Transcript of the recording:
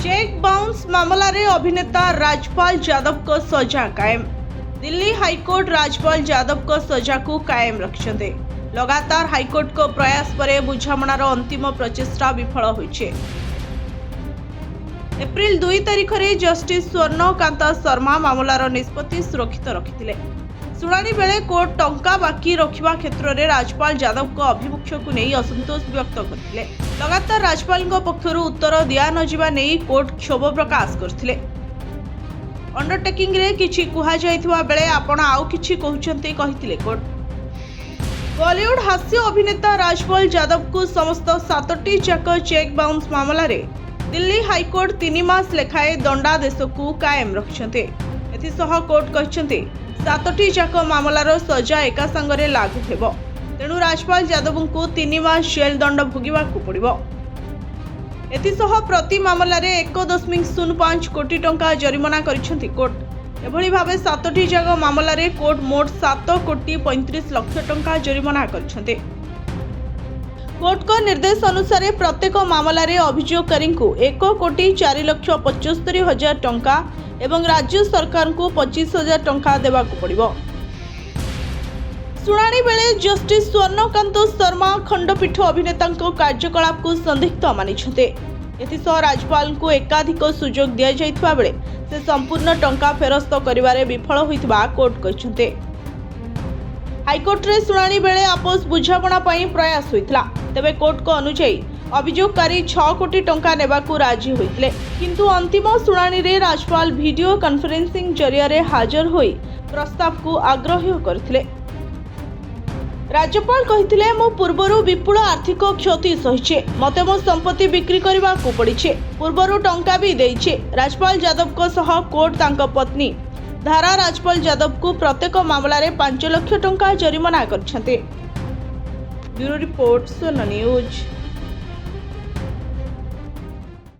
Cheque bounce मामला रे अभिनेता राजपाल यादव को सजा कायम। दिल्ली हाईकोर्ट राजपाल यादव को सजा को कायम रखिछन्ते। लगातार हाईकोर्ट को प्रयास पर बुझामणार अंतिम प्रचेष्टा विफल होइछे। एप्रिल 2 तारिख रे जस्टिस स्वर्णकांत शर्मा मामलार निष्पत्ति सुरक्षित रखिथिले। शुणाणी बेले कोर्ट टंका बाकी रखिबा क्षेत्र में राजपाल यादव को अभिमुख्य को नहीं असंतोष व्यक्त करथिले। लगातार राजपाल पक्षरु उत्तर दिया न जिबा नहीं कोर्ट क्षोभ प्रकाश करथिले। अंडरटेकिंग रे किछि कुहा जायथिबा बेले आपण आउ किछि कहउछन्ते कहिथिले कोर्ट। बॉलीवुड हास्य अभिनेता राजपाल यादव को समस्त 7टी जाक चेक बाउंस मामला रे दिल्ली हाईकोर्ट 3 मास लेखाए दंडादेश को कायम रखिछन्ते। एथिसह कोर्ट कहिछन्ते 7टी जाक मामलार सजा एका संगरे लागू हेबो। तेणु राजपाल यादव को 3 मास जेल दंड भोगिबाकू पड़िबो। एथिसह प्रति मामला रे 1.05 कोटी टंका जरिमाना करिसेंती कोर्ट। एभली भाबे 7टी जाक मामला रे कोर्ट मोट 7 कोटी 35 लाख टंका जरिमाना करिसेंती। कोर्ट को निर्देश अनुसार प्रत्येक मामला रे अभियोगकारी को 1 कोटी 4,75,000 टंका एवं राज्य सरकार को 25,000 टंका देवाकू पड़िबो। शुणाणी बेले जस्टिस स्वर्णकांत शर्मा खंडपीठ अभिनेता कार्यकलाप को संदिग्ध मानिछन्ते। एथिसह राजपाल को एकाधिक सुजोग दिया जायथिबा बेले से संपूर्ण टंका फेरस्त करिवारे विफल होइथिबा कोर्ट कहिछन्ते। हाईकोर्ट रे शुणाणी बेले आपस बुझामणा पई प्रयास होइतला। तेबे कोर्ट को अनुसार अभियोगकारी 6 कोटी टंका नेबाकू राजी होइतले, किंतु अंतिम शुणाणी रे राजपाल वीडियो कॉन्फ्रेंसिंग जरिया रे हाजर होई प्रस्ताव को आग्रह करथिले। राज्यपाल कहिथिले मो पूर्वरु विपुल आर्थिक क्षति सहिछे, मते मो संपत्ति बिक्री करबा को पड़िछे, पूर्वरु टंका भी देइछे। राजपाल यादव को सह कोर्ट तांका पत्नी धारा राजपाल यादव को प्रत्येक मामला रे 5 लाख टंका जरिमाना करछन्ते। ब्यूरो रिपोर्ट सोना न्यूज।